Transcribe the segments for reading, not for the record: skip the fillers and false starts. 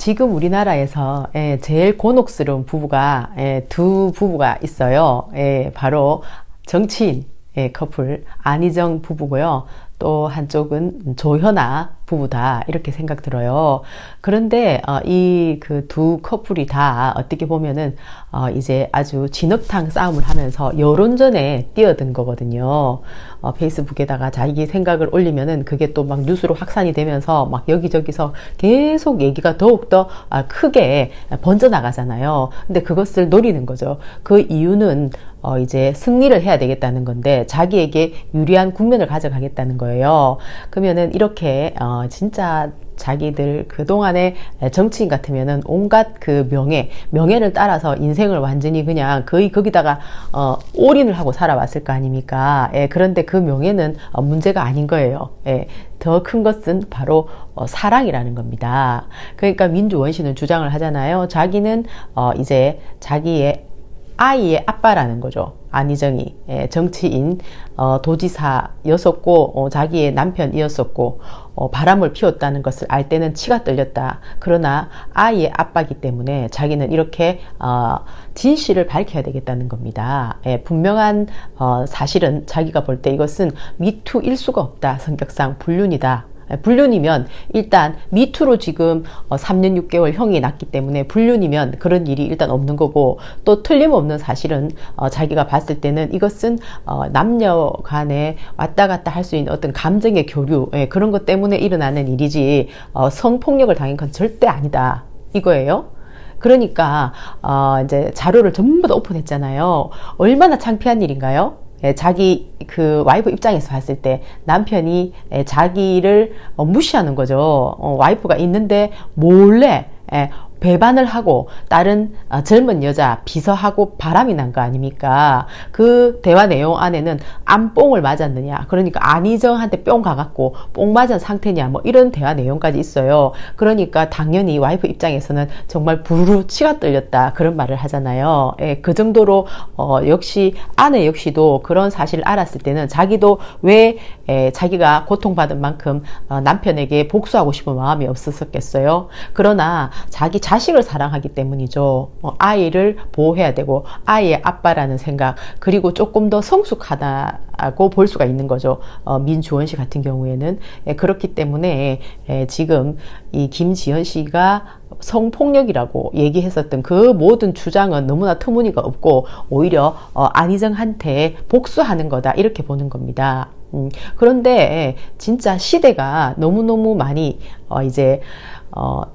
지금 우리나라에서 제일 곤혹스러운 부부가 두 부부가 있어요. 바로 정치인 커플 안희정 부부고요. 또 한쪽은 조현아 부부다 이렇게 생각 들어요. 그런데 이 그 두 커플이 다 어떻게 보면은 이제 아주 진흙탕 싸움을 하면서 여론전에 뛰어든 거거든요. 페이스북에다가 자기 생각을 올리면은 그게 또 막 뉴스로 확산이 되면서 막 여기저기서 계속 얘기가 더욱더 크게 번져나가잖아요. 근데 그것을 노리는 거죠. 그 이유는 이제 승리를 해야 되겠다는 건데 자기에게 유리한 국면을 가져가겠다는 거예요. 그러면은 이렇게 진짜 자기들 그동안의 정치인 같으면은 온갖 그 명예를 따라서 인생을 완전히 그냥 거의 거기다가 올인을 하고 살아왔을 거 아닙니까? 그런데 그 명예는 문제가 아닌 거예요. 더 큰 것은 바로 사랑이라는 겁니다. 그러니까 민주원씨는 주장을 하잖아요. 자기는 이제 자기의 아이의 아빠라는 거죠. 안희정이 정치인 도지사였었고 자기의 남편이었었고 바람을 피웠다는 것을 알 때는 치가 떨렸다. 그러나 아이의 아빠이기 때문에 자기는 이렇게 진실을 밝혀야 되겠다는 겁니다. 분명한 사실은 자기가 볼 때 이것은 미투일 수가 없다. 성격상 불륜이다. 불륜이면 일단 미투로 지금 3년 6개월 형이 났기 때문에 불륜이면 그런 일이 일단 없는 거고, 또 틀림없는 사실은 자기가 봤을 때는 이것은 남녀 간에 왔다 갔다 할 수 있는 어떤 감정의 교류, 그런 것 때문에 일어나는 일이지 성폭력을 당한 건 절대 아니다 이거예요. 그러니까 이제 자료를 전부 다 오픈했잖아요. 얼마나 창피한 일인가요? 자기 그 와이프 입장에서 봤을 때 남편이 자기를 무시하는 거죠. 와이프가 있는데 몰래 배반을 하고 다른 젊은 여자 비서하고 바람이 난 거 아닙니까? 그 대화 내용 안에는 안뽕을 맞았느냐, 그러니까 안희정한테 뿅 가갖고 뽕 맞은 상태냐, 뭐 이런 대화 내용까지 있어요. 그러니까 당연히 와이프 입장에서는 정말 부르르 치가 떨렸다 그런 말을 하잖아요. 그 정도로 역시 아내 역시도 그런 사실을 알았을 때는 자기도 왜 자기가 고통받은 만큼 남편에게 복수하고 싶은 마음이 없었겠어요. 그러나 자기 자식을 사랑하기 때문이죠. 아이를 보호해야 되고 아이의 아빠라는 생각, 그리고 조금 더 성숙하다고 볼 수가 있는 거죠. 민주원 씨 같은 경우에는. 그렇기 때문에 지금 이 김지연 씨가 성폭력이라고 얘기했었던 그 모든 주장은 너무나 터무니가 없고 오히려 안희정한테 복수하는 거다 이렇게 보는 겁니다. 그런데 진짜 시대가 너무너무 많이 이제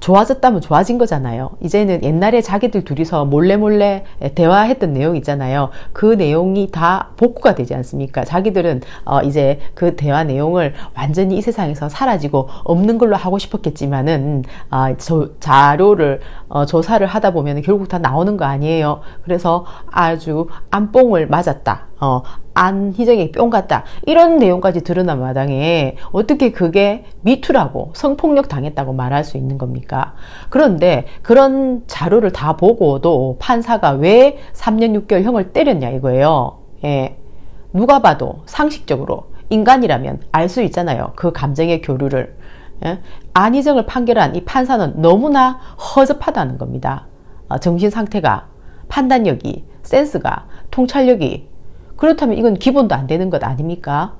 좋아졌다면 좋아진 거잖아요. 이제는 옛날에 자기들 둘이서 몰래 대화했던 내용 있잖아요. 그 내용이 다 복구가 되지 않습니까? 자기들은 이제 그 대화 내용을 완전히 이 세상에서 사라지고 없는 걸로 하고 싶었겠지만은 자료를 조사를 하다 보면 결국 다 나오는 거 아니에요. 그래서 아주 안뽕을 맞았다. 안희정이 뿅 갔다. 이런 내용까지 드러난 마당에 어떻게 그게 미투라고 성폭력 당했다고 말할 수 있는 겁니까? 그런데 그런 자료를 다 보고도 판사가 왜 3년 6개월 형을 때렸냐 이거예요. 누가 봐도 상식적으로 인간이라면 알 수 있잖아요. 그 감정의 교류를. 안희정을 판결한 이 판사는 너무나 허접하다는 겁니다. 정신 상태가, 판단력이, 센스가, 통찰력이, 그렇다면 이건 기본도 안 되는 것 아닙니까?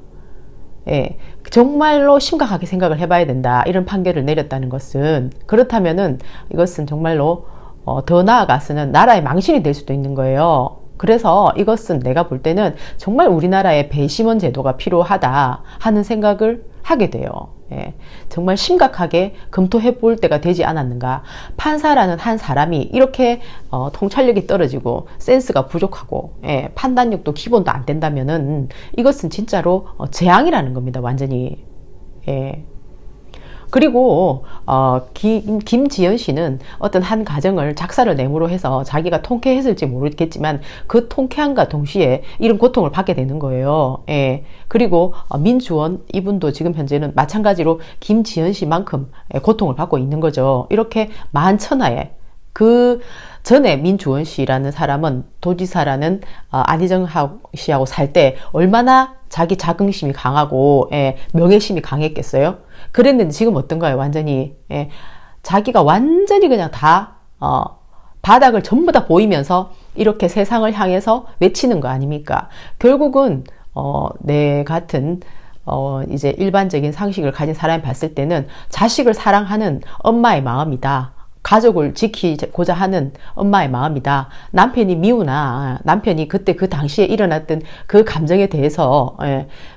정말로 심각하게 생각을 해봐야 된다. 이런 판결을 내렸다는 것은, 그렇다면은 이것은 정말로 더 나아가서는 나라의 망신이 될 수도 있는 거예요. 그래서 이것은 내가 볼 때는 정말 우리나라에 배심원 제도가 필요하다 하는 생각을 하게 돼요. 정말 심각하게 검토해 볼 때가 되지 않았는가. 판사라는 한 사람이 이렇게 통찰력이 떨어지고 센스가 부족하고 판단력도 기본도 안 된다면은 이것은 진짜로 재앙이라는 겁니다. 완전히. 그리고 김지연 씨는 어떤 한 가정을 작사를 내무로 해서 자기가 통쾌했을지 모르겠지만 그 통쾌함과 동시에 이런 고통을 받게 되는 거예요. 그리고 민주원 이분도 지금 현재는 마찬가지로 김지연 씨만큼 고통을 받고 있는 거죠. 이렇게 만천하에 그 전에 민주원 씨라는 사람은 도지사라는 안희정 씨하고 살 때 얼마나 자기 자긍심이 강하고 명예심이 강했겠어요? 그랬는데 지금 어떤가요? 완전히 자기가 완전히 그냥 다 바닥을 전부 다 보이면서 이렇게 세상을 향해서 외치는 거 아닙니까? 결국은 내 같은 이제 일반적인 상식을 가진 사람이 봤을 때는 자식을 사랑하는 엄마의 마음이다. 가족을 지키고자 하는 엄마의 마음이다. 남편이 미우나 남편이 그때 그 당시에 일어났던 그 감정에 대해서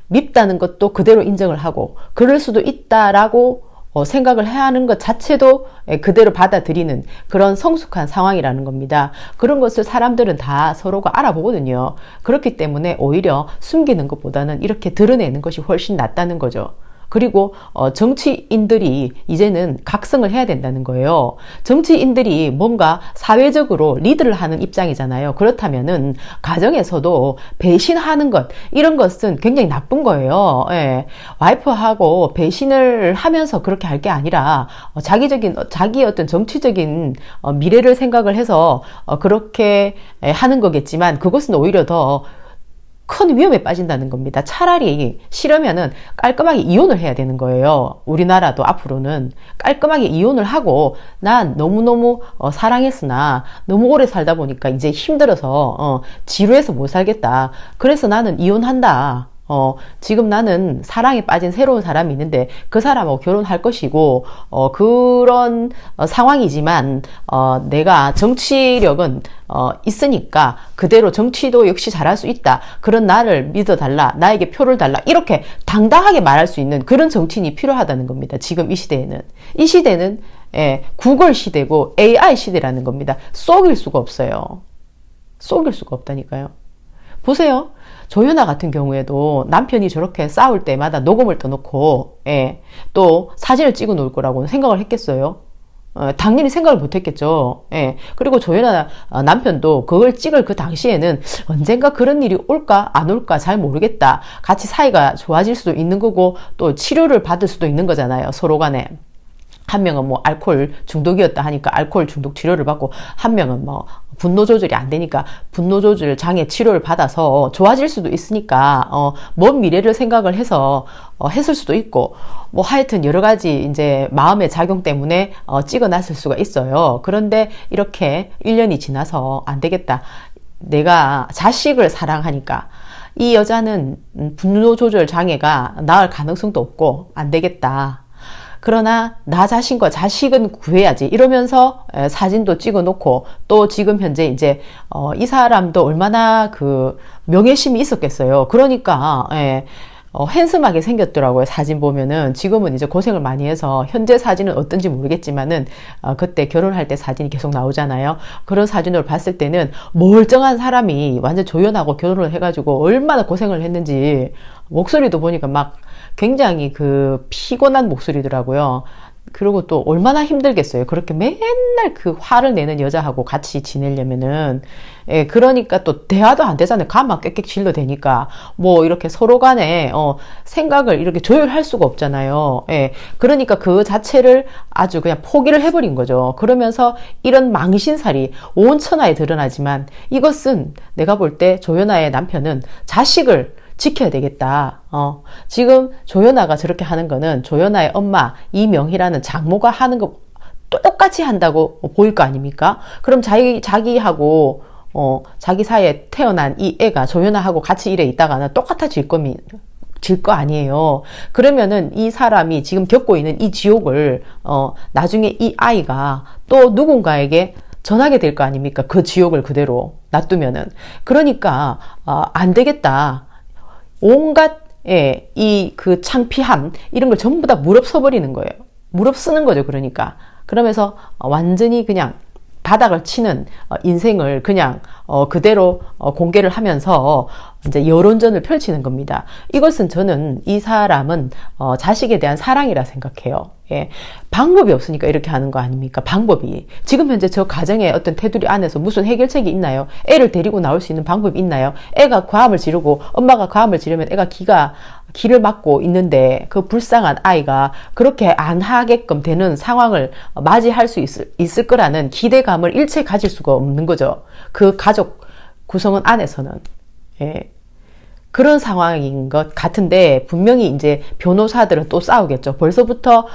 밉다는 것도 그대로 인정을 하고 그럴 수도 있다라고 생각을 해야 하는 것 자체도 그대로 받아들이는 그런 성숙한 상황이라는 겁니다. 그런 것을 사람들은 다 서로가 알아보거든요. 그렇기 때문에 오히려 숨기는 것보다는 이렇게 드러내는 것이 훨씬 낫다는 거죠. 그리고 정치인들이 이제는 각성을 해야 된다는 거예요. 정치인들이 뭔가 사회적으로 리드를 하는 입장이잖아요. 그렇다면은 가정에서도 배신하는 것, 이런 것은 굉장히 나쁜 거예요. 예. 와이프하고 배신을 하면서 그렇게 할 게 아니라 자기의 어떤 정치적인 미래를 생각을 해서 그렇게 하는 거겠지만 그것은 오히려 더 큰 위험에 빠진다는 겁니다. 차라리 싫으면은 깔끔하게 이혼을 해야 되는 거예요. 우리나라도 앞으로는 깔끔하게 이혼을 하고 난 너무너무 사랑했으나 너무 오래 살다 보니까 이제 힘들어서 지루해서 못 살겠다. 그래서 나는 이혼한다. 지금 나는 사랑에 빠진 새로운 사람이 있는데 그 사람하고 결혼할 것이고 그런 상황이지만 내가 정치력은 있으니까 그대로 정치도 역시 잘할 수 있다. 그런 나를 믿어달라. 나에게 표를 달라. 이렇게 당당하게 말할 수 있는 그런 정치인이 필요하다는 겁니다. 지금 이 시대에는. 이 시대는 구글 시대고 AI 시대라는 겁니다. 속일 수가 없어요. 속일 수가 없다니까요. 보세요. 조연아 같은 경우에도 남편이 저렇게 싸울 때마다 녹음을 떠놓고 또 사진을 찍어 놓을 거라고 생각을 했겠어요? 당연히 생각을 못 했겠죠. 그리고 조연아 남편도 그걸 찍을 그 당시에는 언젠가 그런 일이 올까 안 올까 잘 모르겠다. 같이 사이가 좋아질 수도 있는 거고 또 치료를 받을 수도 있는 거잖아요. 서로 간에. 한 명은 뭐 알코올 중독이었다 하니까 알코올 중독 치료를 받고 한 명은 뭐 분노 조절이 안 되니까 분노 조절 장애 치료를 받아서 좋아질 수도 있으니까 먼 미래를 생각을 해서 했을 수도 있고 뭐 하여튼 여러 가지 이제 마음의 작용 때문에 찍어놨을 수가 있어요. 그런데 이렇게 1년이 지나서 안 되겠다. 내가 자식을 사랑하니까 이 여자는 분노 조절 장애가 나을 가능성도 없고 안 되겠다. 그러나 나 자신과 자식은 구해야지 이러면서 사진도 찍어 놓고 또 지금 현재 이제 이 사람도 얼마나 그 명예심이 있었겠어요. 그러니까 핸섬하게 생겼더라고요. 사진 보면은. 지금은 이제 고생을 많이 해서 현재 사진은 어떤지 모르겠지만은 그때 결혼할 때 사진이 계속 나오잖아요. 그런 사진을 봤을 때는 멀쩡한 사람이 완전 조연하고 결혼을 해가지고 얼마나 고생을 했는지 목소리도 보니까 막 굉장히 그 피곤한 목소리더라고요. 그리고 또 얼마나 힘들겠어요. 그렇게 맨날 그 화를 내는 여자하고 같이 지내려면은. 그러니까 또 대화도 안 되잖아요. 가만 꽥꽥 질러 대니까. 뭐 이렇게 서로 간에 생각을 이렇게 조율할 수가 없잖아요. 그러니까 그 자체를 아주 그냥 포기를 해버린 거죠. 그러면서 이런 망신살이 온 천하에 드러나지만 이것은 내가 볼 때 조연아의 남편은 자식을 지켜야 되겠다. 지금 조연아가 저렇게 하는 거는 조연아의 엄마 이명희라는 장모가 하는 거 똑같이 한다고 보일 거 아닙니까? 그럼 자기하고 자기 사이에 태어난 이 애가 조연아하고 같이 이래 있다가는 똑같아질 거 아니에요. 그러면은 이 사람이 지금 겪고 있는 이 지옥을 나중에 이 아이가 또 누군가에게 전하게 될 거 아닙니까? 그 지옥을 그대로 놔두면은. 그러니까 안 되겠다. 온갖 이 그 창피함 이런 걸 전부 다 무릅써버리는 거예요. 무릅쓰는 거죠. 그러니까 그러면서 완전히 그냥 바닥을 치는 인생을 그냥 그대로 공개를 하면서 이제 여론전을 펼치는 겁니다. 이것은 저는 이 사람은 자식에 대한 사랑이라 생각해요. 방법이 없으니까 이렇게 하는 거 아닙니까? 방법이. 지금 현재 저 가정의 어떤 테두리 안에서 무슨 해결책이 있나요? 애를 데리고 나올 수 있는 방법이 있나요? 애가 과음을 지르고 엄마가 과음을 지르면 애가 기를 막고 있는데 그 불쌍한 아이가 그렇게 안 하게끔 되는 상황을 맞이할 수 있을 거라는 기대감을 일체 가질 수가 없는 거죠. 그 가족 구성원 안에서는. 그런 상황인 것 같은데 분명히 이제 변호사들은 또 싸우겠죠. 벌써부터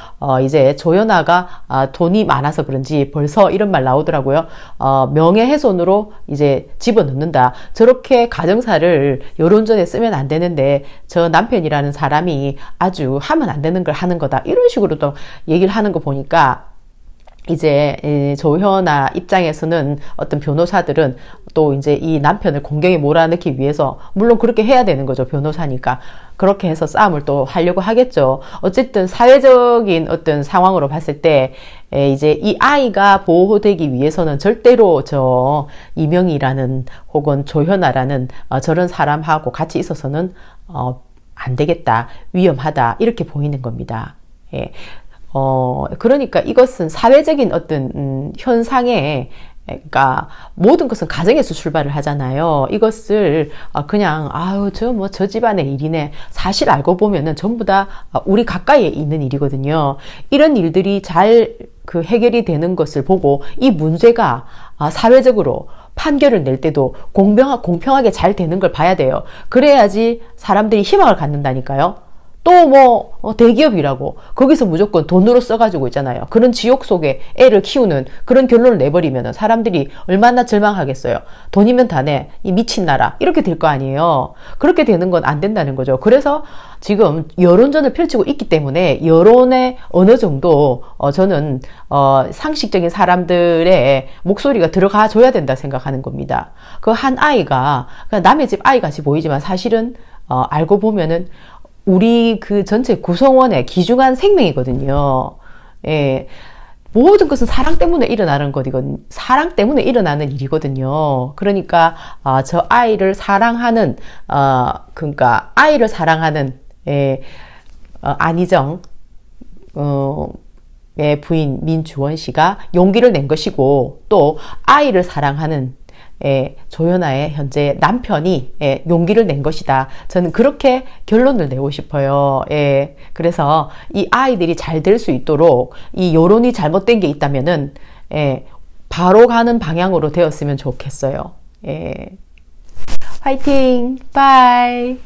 이제 조연아가 돈이 많아서 그런지 벌써 이런 말 나오더라고요. 명예훼손으로 이제 집어넣는다. 저렇게 가정사를 여론전에 쓰면 안 되는데 저 남편이라는 사람이 아주 하면 안 되는 걸 하는 거다. 이런 식으로 또 얘기를 하는 거 보니까 이제 조현아 입장에서는 어떤 변호사들은 또 이제 이 남편을 공경에 몰아넣기 위해서 물론 그렇게 해야 되는 거죠. 변호사니까. 그렇게 해서 싸움을 또 하려고 하겠죠. 어쨌든 사회적인 어떤 상황으로 봤을 때 이제 이 아이가 보호되기 위해서는 절대로 저 이명희라는 혹은 조현아라는 저런 사람하고 같이 있어서는 안 되겠다. 위험하다. 이렇게 보이는 겁니다. 예. 그러니까 이것은 사회적인 어떤 현상에 그러니까 모든 것은 가정에서 출발을 하잖아요. 이것을 그냥 아유 저 집안의 일이네. 사실 알고 보면은 전부 다 우리 가까이에 있는 일이거든요. 이런 일들이 잘 그 해결이 되는 것을 보고 이 문제가 사회적으로 판결을 낼 때도 공평하게 잘 되는 걸 봐야 돼요. 그래야지 사람들이 희망을 갖는다니까요. 또 대기업이라고 거기서 무조건 돈으로 써가지고 있잖아요. 그런 지옥 속에 애를 키우는 그런 결론을 내버리면 사람들이 얼마나 절망하겠어요. 돈이면 다 내. 이 미친 나라. 이렇게 될 거 아니에요. 그렇게 되는 건 안 된다는 거죠. 그래서 지금 여론전을 펼치고 있기 때문에 여론에 어느 정도 저는 상식적인 사람들의 목소리가 들어가 줘야 된다 생각하는 겁니다. 그 한 아이가 남의 집 아이 같이 보이지만 사실은 알고 보면은 우리 그 전체 구성원의 귀중한 생명이거든요. 예. 모든 것은 사랑 때문에 일어나는 것이거든요. 사랑 때문에 일어나는 일이거든요. 그러니까, 저 아이를 사랑하는, 그러니까, 아이를 사랑하는, 안희정, 의 부인 민주원 씨가 용기를 낸 것이고, 또 아이를 사랑하는 조연아의 현재 남편이 용기를 낸 것이다. 저는 그렇게 결론을 내고 싶어요. 그래서 이 아이들이 잘 될 수 있도록 이 여론이 잘못된 게 있다면은 바로 가는 방향으로 되었으면 좋겠어요. 화이팅! 바이!